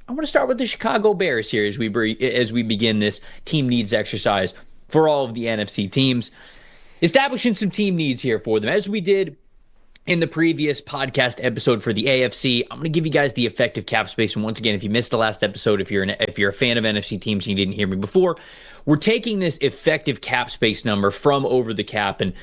I want to start with the Chicago Bears here as we begin this team needs exercise for all of the NFC teams. Establishing some team needs here for them, as we did in the previous podcast episode for the AFC. I'm going to give you guys the effective cap space. And once again, if you missed the last episode, if you're a fan of NFC teams and you didn't hear me before, we're taking this effective cap space number from Over the Cap, and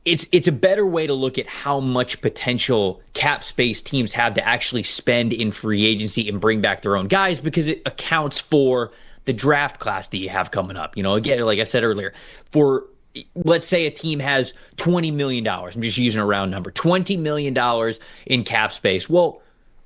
it's a better way to look at how much potential cap space teams have to actually spend in free agency and bring back their own guys, because it accounts for the draft class that you have coming up. Again, like I said earlier, for let's say a team has $20 million. I'm just using a round number, $20 million in cap space. Well,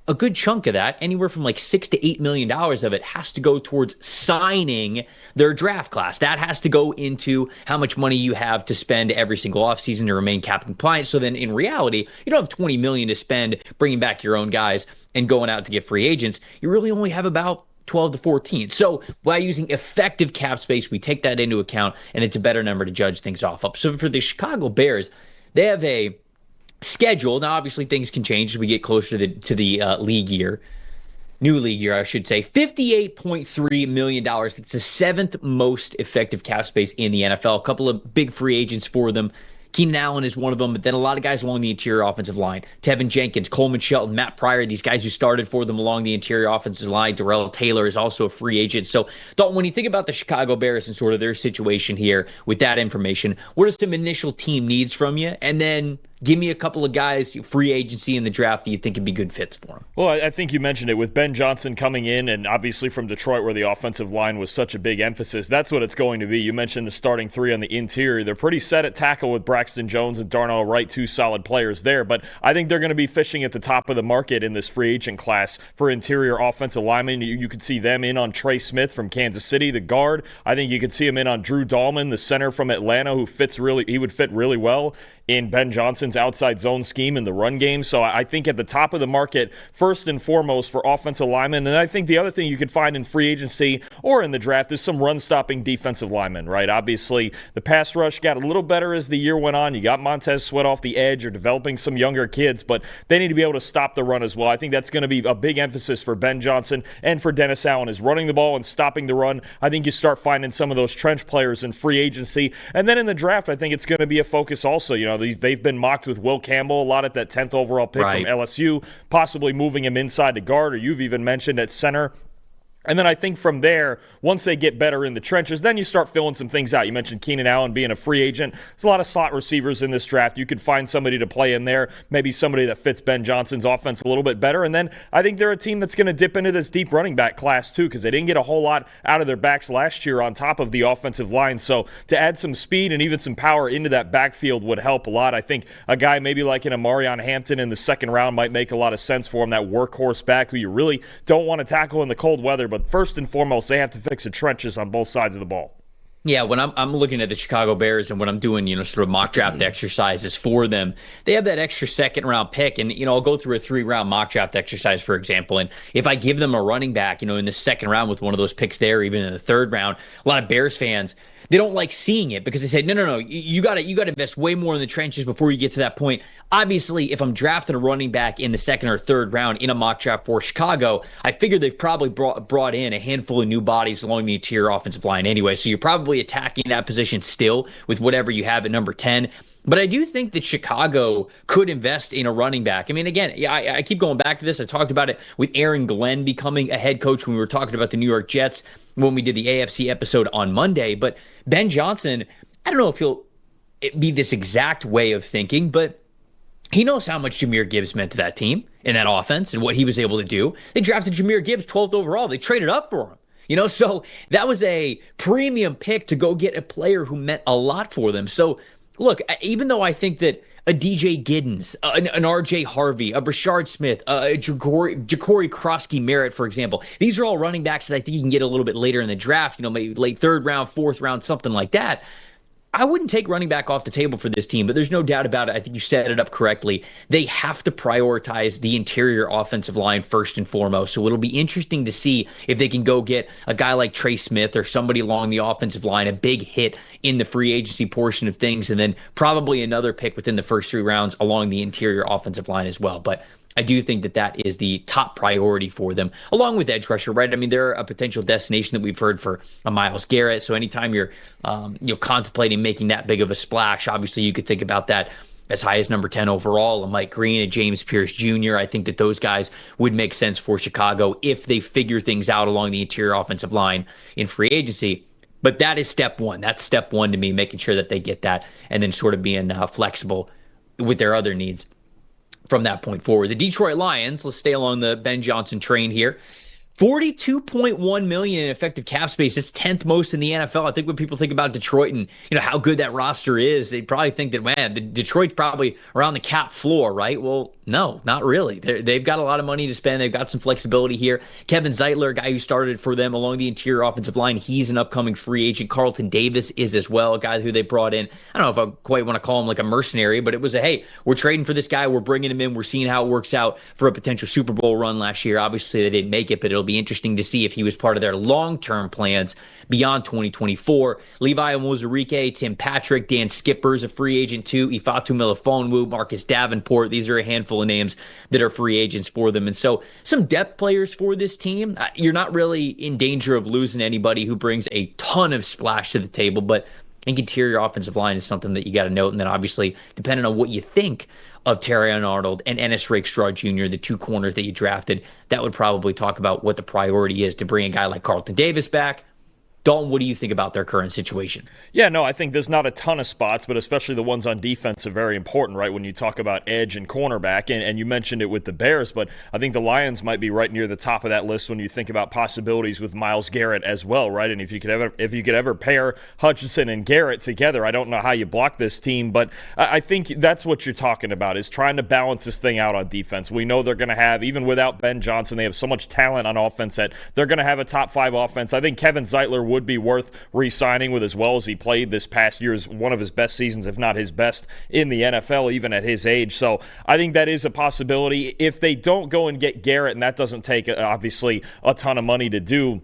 a good chunk of that, anywhere from like $6 to $8 million of it, has to go towards signing their draft class. That has to go into how much money you have to spend every single offseason to remain cap compliant. So then in reality, you don't have $20 million to spend bringing back your own guys and going out to get free agents. You really only have about 12 to 14. So by using effective cap space, we take that into account, and it's a better number to judge things off of. So for the Chicago Bears, they have a schedule. Now, obviously, things can change as we get closer to the league year. New league year, I should say. $58.3 million. It's the seventh most effective cap space in the NFL. A couple of big free agents for them. Keenan Allen is one of them, but then a lot of guys along the interior offensive line. Tevin Jenkins, Coleman Shelton, Matt Pryor, these guys who started for them along the interior offensive line. Darrell Taylor is also a free agent. So, Dalton, when you think about the Chicago Bears and sort of their situation here with that information, what are some initial team needs from you? And then give me a couple of guys, free agency in the draft, that you think would be good fits for him. Well, I think you mentioned it with Ben Johnson coming in, and obviously from Detroit where the offensive line was such a big emphasis. That's what it's going to be. You mentioned the starting three on the interior. They're pretty set at tackle with Braxton Jones and Darnell Wright, two solid players there, but I think they're going to be fishing at the top of the market in this free agent class for interior offensive linemen. You could see them in on Trey Smith from Kansas City, the guard. I think you could see him in on Drew Dahlman, the center from Atlanta, he would fit really well in Ben Johnson's outside zone scheme in the run game. So I think at the top of the market, first and foremost for offensive linemen. And I think the other thing you could find in free agency or in the draft is some run-stopping defensive linemen, right? Obviously, the pass rush got a little better as the year went on. You got Montez Sweat off the edge. You're developing some younger kids, but they need to be able to stop the run as well. I think that's going to be a big emphasis for Ben Johnson and for Dennis Allen, is running the ball and stopping the run. I think you start finding some of those trench players in free agency. And then in the draft, I think it's going to be a focus also. They've been mocked with Will Campbell a lot at that 10th overall pick from LSU, possibly moving him inside to guard, or you've even mentioned at center. And then I think from there, once they get better in the trenches, then you start filling some things out. You mentioned Keenan Allen being a free agent. There's a lot of slot receivers in this draft. You could find somebody to play in there, maybe somebody that fits Ben Johnson's offense a little bit better. And then I think they're a team that's going to dip into this deep running back class too, because they didn't get a whole lot out of their backs last year on top of the offensive line. So to add some speed and even some power into that backfield would help a lot. I think a guy maybe like an Amarion Hampton in the second round might make a lot of sense for him, that workhorse back who you really don't want to tackle in the cold weather. But first and foremost, they have to fix the trenches on both sides of the ball. Yeah, when I'm looking at the Chicago Bears and when I'm doing, sort of mock draft exercises for them, they have that extra second round pick. And, I'll go through a 3-round mock draft exercise, for example. And if I give them a running back, in the second round with one of those picks there, even in the third round, a lot of Bears fans, they don't like seeing it because they say, no, you got to invest way more in the trenches before you get to that point. Obviously, if I'm drafting a running back in the second or third round in a mock draft for Chicago, I figure they've probably brought in a handful of new bodies along the interior offensive line anyway. So you're probably attacking that position still with whatever you have at number 10. But I do think that Chicago could invest in a running back. I mean, again, I keep going back to this. I talked about it with Aaron Glenn becoming a head coach when we were talking about the New York Jets when we did the AFC episode on Monday. But Ben Johnson, I don't know if he'll be this exact way of thinking, but he knows how much Jahmyr Gibbs meant to that team and that offense and what he was able to do. They drafted Jahmyr Gibbs 12th overall. They traded up for him. So that was a premium pick to go get a player who meant a lot for them. So look, even though I think that a DJ Giddens, an RJ Harvey, a Brashard Smith, a Ja'Cory Krosky-Merritt, for example, these are all running backs that I think you can get a little bit later in the draft, maybe late third round, fourth round, something like that. I wouldn't take running back off the table for this team, but there's no doubt about it. I think you set it up correctly. They have to prioritize the interior offensive line first and foremost. So it'll be interesting to see if they can go get a guy like Trey Smith or somebody along the offensive line, a big hit in the free agency portion of things, and then probably another pick within the first 3 rounds along the interior offensive line as well. But I do think that that is the top priority for them, along with edge rusher, right? I mean, they're a potential destination that we've heard for a Myles Garrett. So anytime you're contemplating making that big of a splash, obviously you could think about that as high as number 10 overall, a Mike Green, a James Pierce Jr. I think that those guys would make sense for Chicago if they figure things out along the interior offensive line in free agency. But that is step one. That's step one to me, making sure that they get that and then sort of being flexible with their other needs from that point forward. The Detroit Lions, let's stay along the Ben Johnson train here. $42.1 million in effective cap space. It's 10th most in the NFL. I think when people think about Detroit and how good that roster is, they probably think that, man, Detroit's probably around the cap floor, right? Well, no, not really. They've got a lot of money to spend. They've got some flexibility here. Kevin Zeitler, a guy who started for them along the interior offensive line, he's an upcoming free agent. Carlton Davis is as well, a guy who they brought in. I don't know if I quite want to call him like a mercenary, but it was hey, we're trading for this guy. We're bringing him in. We're seeing how it works out for a potential Super Bowl run last year. Obviously, they didn't make it, but it'll be interesting to see if he was part of their long-term plans beyond 2024. Levi Onwuzurike, Tim Patrick, Dan Skipper's a free agent too. Ifeatu Melifonwu, Marcus Davenport. These are a handful of names that are free agents for them. And so some depth players for this team. You're not really in danger of losing anybody who brings a ton of splash to the table, but I think interior offensive line is something that you got to note. And then obviously, depending on what you think of Terrion Arnold and Ennis Rakestraw Jr., the two corners that you drafted, that would probably talk about what the priority is to bring a guy like Carlton Davis back. Dalton, what do you think about their current situation? Yeah, no, I think there's not a ton of spots, but especially the ones on defense are very important, right, when you talk about edge and cornerback. And you mentioned it with the Bears, but I think the Lions might be right near the top of that list when you think about possibilities with Myles Garrett as well, right? And if you could ever pair Hutchinson and Garrett together, I don't know how you block this team, but I think that's what you're talking about, is trying to balance this thing out on defense. We know they're going to have, even without Ben Johnson, they have so much talent on offense that they're going to have a top 5 offense. I think Kevin Zeitler would be worth re-signing with, as well as he played this past year, is one of his best seasons, if not his best in the NFL, even at his age. So I think that is a possibility. If they don't go and get Garrett, and that doesn't take obviously a ton of money to do,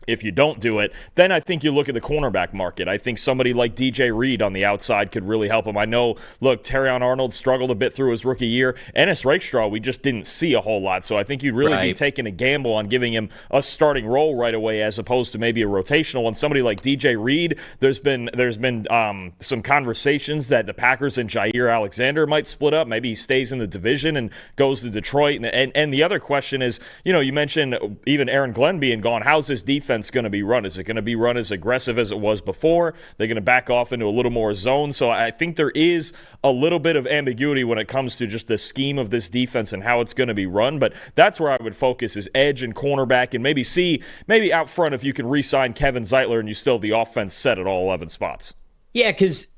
if you don't do it, then I think you look at the cornerback market. I think somebody like DJ Reed on the outside could really help him. I know, look, Terrion Arnold struggled a bit through his rookie year. Ennis Rakestraw, we just didn't see a whole lot. So I think you'd really be taking a gamble on giving him a starting role right away as opposed to maybe a rotational one. Somebody like DJ Reed, there's been some conversations that the Packers and Jair Alexander might split up. Maybe he stays in the division and goes to Detroit. And the other question is, you mentioned even Aaron Glenn being gone. How's this defense going to be run? Is it going to be run as aggressive as it was before? They're going to back off into a little more zone. So I think there is a little bit of ambiguity when it comes to just the scheme of this defense and how it's going to be run. But that's where I would focus, is edge and cornerback, and maybe out front if you can re-sign Kevin Zeitler and you still have the offense set at all 11 spots. Yeah, because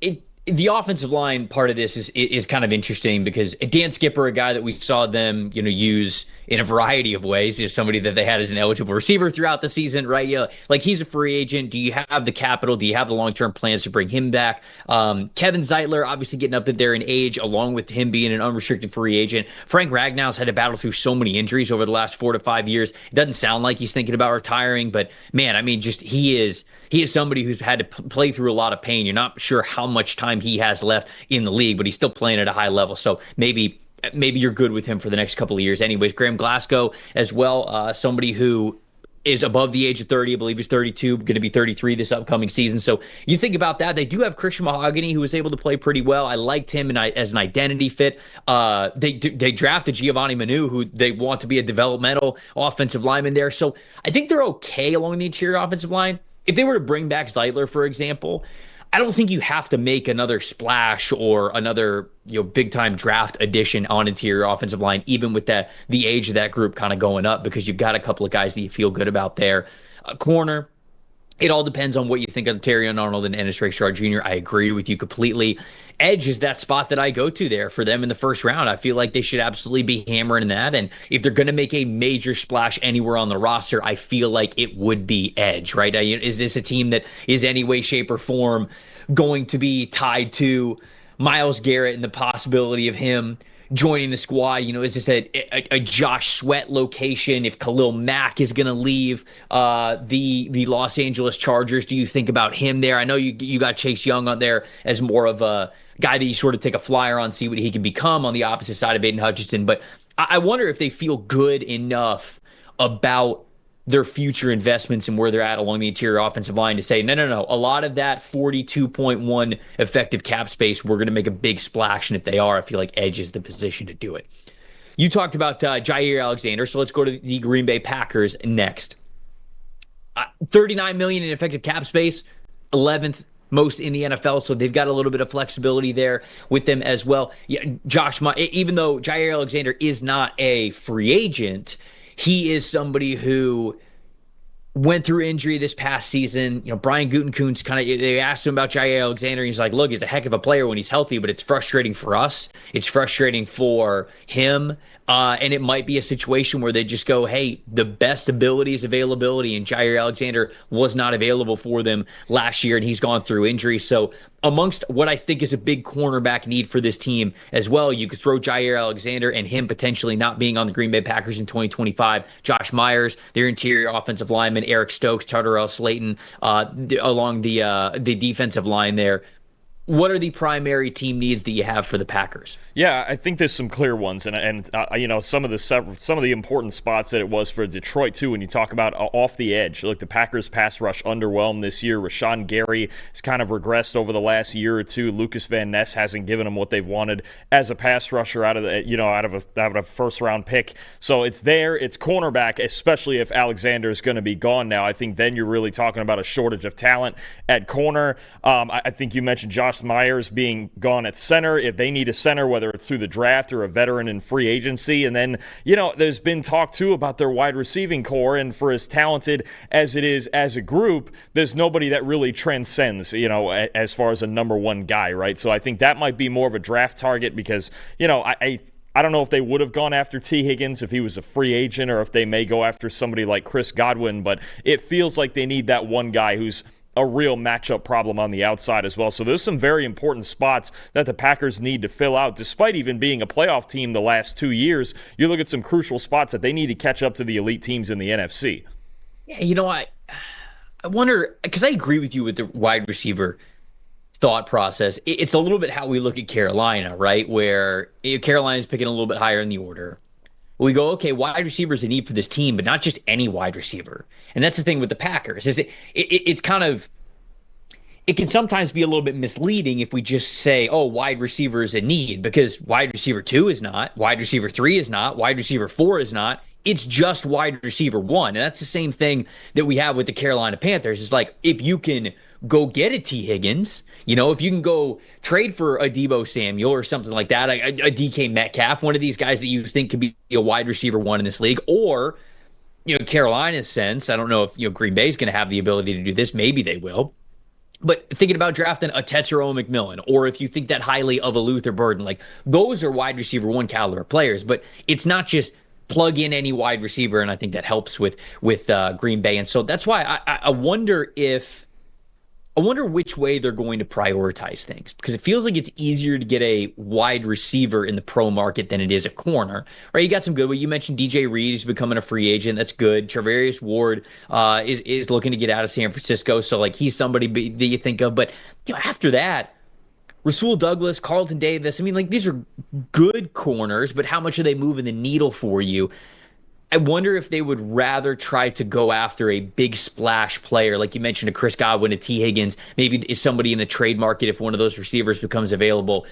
the offensive line part of this is kind of interesting, because Dan Skipper, a guy that we saw them, use in a variety of ways, somebody that they had as an eligible receiver throughout the season, right? Like he's a free agent. Do you have the capital? Do you have the long-term plans to bring him back? Kevin Zeitler, obviously getting up there in age, along with him being an unrestricted free agent. Frank Ragnow's had to battle through so many injuries over the last 4 to 5 years. It doesn't sound like he's thinking about retiring, but man, I mean, just he is somebody who's had to play through a lot of pain. You're not sure how much time he has left in the league, but he's still playing at a high level. So maybe you're good with him for the next couple of years. Anyways, Graham Glasgow as well, somebody who is above the age of 30. I believe he's 32, going to be 33 this upcoming season. So you think about that. They do have Christian Mahogany, who was able to play pretty well. I liked him as an identity fit. They drafted Giovanni Manu, who they want to be a developmental offensive lineman there. So I think they're okay along the interior offensive line. If they were to bring back Zeitler, for example, I don't think you have to make another splash or another big time draft addition on interior offensive line, even with the age of that group kind of going up, because you've got a couple of guys that you feel good about there. Corner, it all depends on what you think of Terrion Arnold and Ennis Rakestraw Jr. I agree with you completely. Edge is that spot that I go to there for them in the first round. I feel like they should absolutely be hammering that. And if they're going to make a major splash anywhere on the roster, I feel like it would be edge, right? Is this a team that is any way, shape, or form going to be tied to Myles Garrett and the possibility of him joining the squad? Is this a Josh Sweat location? If Khalil Mack is going to leave the Los Angeles Chargers, do you think about him there? I know you got Chase Young on there as more of a guy that you sort of take a flyer on, see what he can become on the opposite side of Aiden Hutchinson. But I wonder if they feel good enough about their future investments and where they're at along the interior offensive line to say, no. A lot of that 42.1 effective cap space, we're going to make a big splash. And if they are, I feel like edge is the position to do it. You talked about Jair Alexander, so let's go to the Green Bay Packers next. $39 million in effective cap space, 11th most in the NFL, so they've got a little bit of flexibility there with them as well. Yeah, even though Jair Alexander is not a free agent, he is somebody who went through injury this past season. Brian Gutekunst they asked him about Jair Alexander, and he's like, look, he's a heck of a player when he's healthy, but it's frustrating for us. It's frustrating for him. And it might be a situation where they just go, hey, the best ability is availability, and Jair Alexander was not available for them last year, and he's gone through injury. So amongst what I think is a big cornerback need for this team as well, you could throw Jair Alexander and him potentially not being on the Green Bay Packers in 2025. Josh Myers, their interior offensive lineman, Eric Stokes, Tardarell Slayton, along the defensive line there. What are the primary team needs that you have for the Packers? Yeah, I think there's some clear ones, and some of the important spots that it was for Detroit too. When you talk about off the edge, look, the Packers pass rush underwhelmed this year. Rashawn Gary has kind of regressed over the last year or two. Lucas Van Ness hasn't given them what they've wanted as a pass rusher out of a first round pick. So it's there. It's cornerback, especially if Alexander is going to be gone now. I think then you're really talking about a shortage of talent at corner. I think you mentioned Josh Myers being gone at center. If they need a center, whether it's through the draft or a veteran in free agency. And then, there's been talk too about their wide receiving core, and for as talented as it is as a group, there's nobody that really transcends, as far as a number one guy, right? So I think that might be more of a draft target because, I don't know if they would have gone after T. Higgins if he was a free agent, or if they may go after somebody like Chris Godwin, but it feels like they need that one guy who's a real matchup problem on the outside as well. So there's some very important spots that the Packers need to fill out. Despite even being a playoff team the last 2 years, you look at some crucial spots that they need to catch up to the elite teams in the NFC. Yeah, I wonder, because I agree with you with the wide receiver thought process. It's a little bit how we look at Carolina, right? Where Carolina's picking a little bit higher in the order. We go, okay, wide receiver is a need for this team, but not just any wide receiver. And that's the thing with the Packers, is it's kind of, it can sometimes be a little bit misleading if we just say, oh, wide receiver is a need, because wide receiver 2 is not, wide receiver 3 is not, wide receiver 4 is not. It's just wide receiver 1. And that's the same thing that we have with the Carolina Panthers. It's like, if you can go get a T. Higgins, if you can go trade for a Deebo Samuel or something like that, a DK Metcalf, one of these guys that you think could be a wide receiver 1 in this league, or, Carolina's sense, I don't know if, Green Bay's going to have the ability to do this. Maybe they will. But thinking about drafting a Tetsuo McMillan, or if you think that highly of a Luther Burden, like those are wide receiver 1 caliber players, but it's not just plug in any wide receiver, and I think that helps with Green Bay. And so that's why I wonder which way they're going to prioritize things, because it feels like it's easier to get a wide receiver in the pro market than it is a corner, right? You got some good. Well, you mentioned DJ Reed is becoming a free agent. That's good. Travarius Ward is looking to get out of San Francisco, so like he's somebody that you think of. But after that, Rasul Douglas, Carlton Davis, these are good corners, but how much are they moving the needle for you? I wonder if they would rather try to go after a big splash player, like you mentioned, a Chris Godwin, a T. Higgins, maybe is somebody in the trade market if one of those receivers becomes available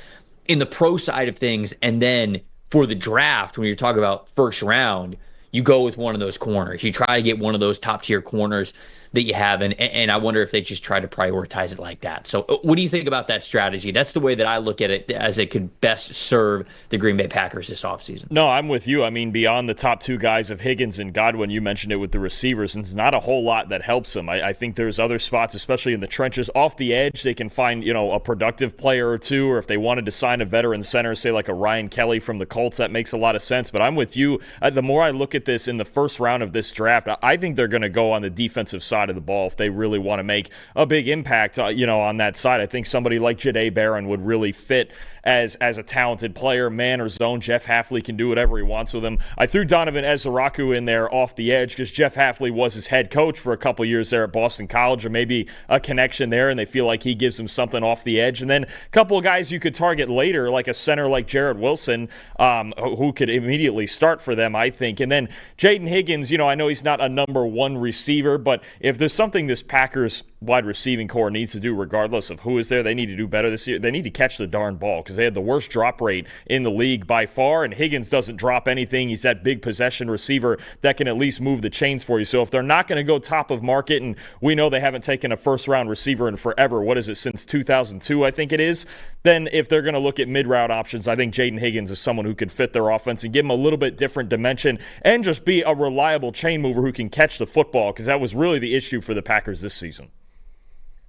in the pro side of things. And then for the draft, when you're talking about first round, you go with one of those corners. You try to get one of those top tier corners that you have. And I wonder if they just try to prioritize it like that. So what do you think about that strategy? That's the way that I look at it, as it could best serve the Green Bay Packers this offseason. No, I'm with you. Beyond the top 2 guys of Higgins and Godwin, you mentioned it with the receivers, and it's not a whole lot that helps them. I think there's other spots, especially in the trenches. Off the edge, they can find, a productive player or two, or if they wanted to sign a veteran center, say like a Ryan Kelly from the Colts, that makes a lot of sense. But I'm with you. The more I look at this in the first round of this draft, I think they're going to go on the defensive side side of the ball if they really want to make a big impact, on that side. I think somebody like Jahdae Barron would really fit as a talented player, man or zone. Jeff Hafley can do whatever he wants with him. I threw Donovan Ezaraku in there off the edge because Jeff Hafley was his head coach for a couple years there at Boston College, or maybe a connection there, and they feel like he gives them something off the edge. And then a couple of guys you could target later, like a center like Jared Wilson, who could immediately start for them, I think. And then Jaden Higgins, I know he's not a number one receiver, but if there's something this Packers wide receiving core needs to do, regardless of who is there, they need to do better this year. They need to catch the darn ball because they had the worst drop rate in the league by far, and Higgins doesn't drop anything. He's that big possession receiver that can at least move the chains for you. So if they're not going to go top of market, and we know they haven't taken a first-round receiver in forever, what is it, since 2002, I think it is, then if they're going to look at mid-route options, I think Jaden Higgins is someone who could fit their offense and give them a little bit different dimension and just be a reliable chain mover who can catch the football, because that was really the issue for the Packers this season.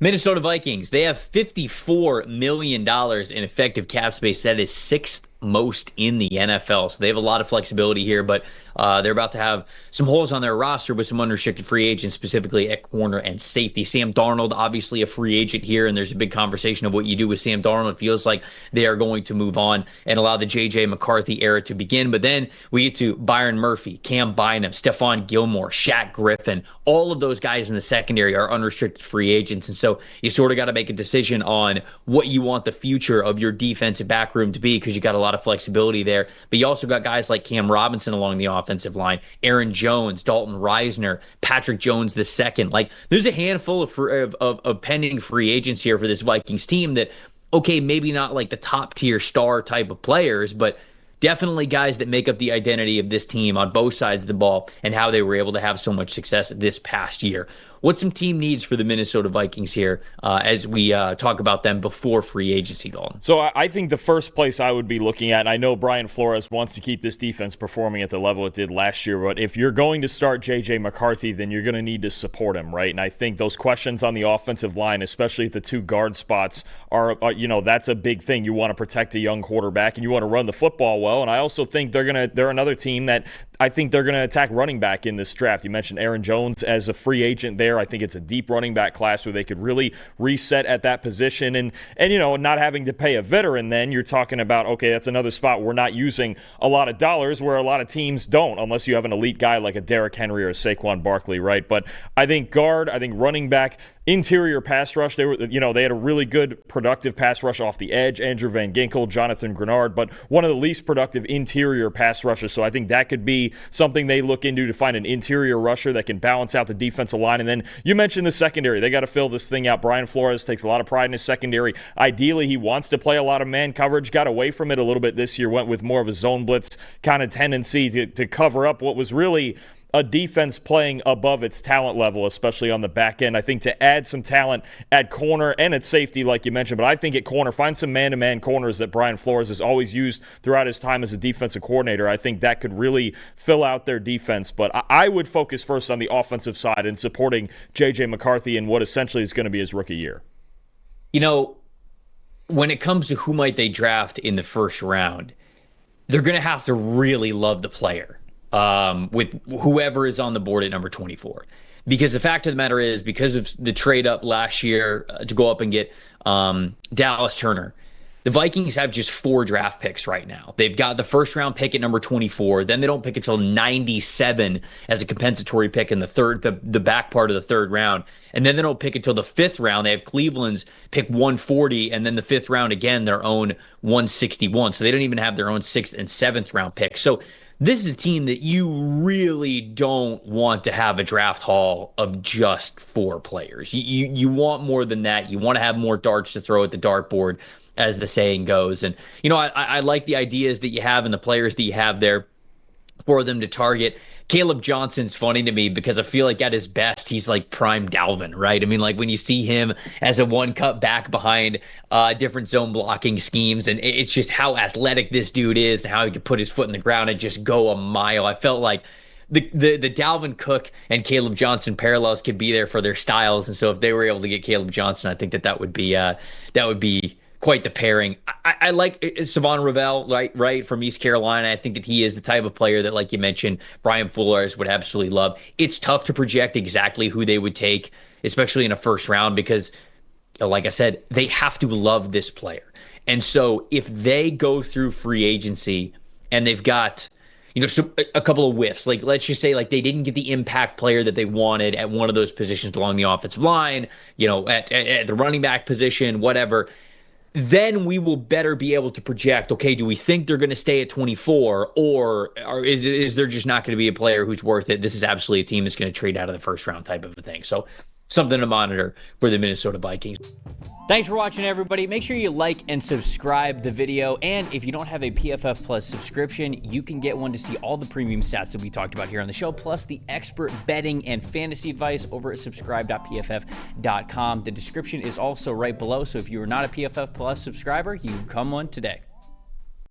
Minnesota Vikings, they have $54 million in effective cap space. That is sixth most in the NFL. So they have a lot of flexibility here, but they're about to have some holes on their roster with some unrestricted free agents, specifically at corner and safety. Sam Darnold, obviously a free agent here, and there's a big conversation of what you do with Sam Darnold. It feels like they are going to move on and allow the J.J. McCarthy era to begin. But then we get to Byron Murphy, Cam Bynum, Stephon Gilmore, Shaq Griffin. All of those guys in the secondary are unrestricted free agents. And so you sort of got to make a decision on what you want the future of your defensive back room to be, because you got a lot of flexibility there. But you also got guys like Cam Robinson along the offensive line, Aaron Jones, Dalton Reisner, Patrick Jones II. Like, there's a handful of pending free agents here for this Vikings team that, okay, maybe not like the top tier star type of players, but definitely guys that make up the identity of this team on both sides of the ball and how they were able to have so much success this past year. What's some team needs for the Minnesota Vikings here as we talk about them before free agency, Dalton? So I think the first place I would be looking at, and I know Brian Flores wants to keep this defense performing at the level it did last year, but if you're going to start J.J. McCarthy, then you're going to need to support him, right? And I think those questions on the offensive line, especially at the two guard spots, are that's a big thing. You want to protect a young quarterback, and you want to run the football well. And I also think they're another team that I think they're going to attack running back in this draft. You mentioned Aaron Jones as a free agent there. I think it's a deep running back class where they could really reset at that position and not having to pay a veteran. Then you're talking about, okay, that's another spot we're not using a lot of dollars, where a lot of teams don't, unless you have an elite guy like a Derrick Henry or a Saquon Barkley, right? But I think guard, I think running back, interior pass rush, they had a really good productive pass rush off the edge, Andrew Van Ginkel, Jonathan Grenard, but one of the least productive interior pass rushers. So I think that could be something they look into, to find an interior rusher that can balance out the defensive line. And then you mentioned the secondary. They got to fill this thing out. Brian Flores takes a lot of pride in his secondary. Ideally, he wants to play a lot of man coverage. Got away from it a little bit this year. Went with more of a zone blitz kind of tendency to cover up what was really a defense playing above its talent level, especially on the back end. I think to add some talent at corner and at safety, like you mentioned, but I think at corner, find some man-to-man corners that Brian Flores has always used throughout his time as a defensive coordinator. I think that could really fill out their defense. But I would focus first on the offensive side and supporting J.J. McCarthy in what essentially is going to be his rookie year. When it comes to who might they draft in the first round, they're going to have to really love the player. With whoever is on the board at number 24. Because the fact of the matter is, because of the trade up last year to go up and get Dallas Turner, the Vikings have just 4 draft picks right now. They've got the first round pick at number 24. Then they don't pick until 97 as a compensatory pick in the back part of the third round. And then they don't pick until the 5th round. They have Cleveland's pick 140, and then the 5th round again, their own 161. So they don't even have their own 6th and 7th round pick. So this is a team that you really don't want to have a draft haul of just 4 players. You want more than that. You want to have more darts to throw at the dartboard, as the saying goes. And, I like the ideas that you have and the players that you have there for them to target. Caleb Johnson's funny to me because I feel like at his best, he's like prime Dalvin, right? I mean, like when you see him as a one cut back behind different zone blocking schemes, and it's just how athletic this dude is and how he could put his foot in the ground and just go a mile. I felt like the Dalvin Cook and Caleb Johnson parallels could be there for their styles. And so if they were able to get Caleb Johnson, I think that would be quite the pairing. I like Savon Ravel, right, from East Carolina. I think that he is the type of player that, like you mentioned, Brian Flores would absolutely love. It's tough to project exactly who they would take, especially in a first round, because, like I said, they have to love this player. And so if they go through free agency and they've got, a couple of whiffs, like let's just say like they didn't get the impact player that they wanted at one of those positions along the offensive line, at the running back position, whatever, then we will better be able to project, okay, do we think they're going to stay at 24, or is there just not going to be a player who's worth it? This is absolutely a team that's going to trade out of the first round type of a thing. So something to monitor for the Minnesota Vikings. Thanks for watching, everybody. Make sure you like and subscribe the video. And if you don't have a PFF Plus subscription, you can get one to see all the premium stats that we talked about here on the show, plus the expert betting and fantasy advice over at subscribe.pff.com. The description is also right below. So if you are not a PFF Plus subscriber, you can become one today.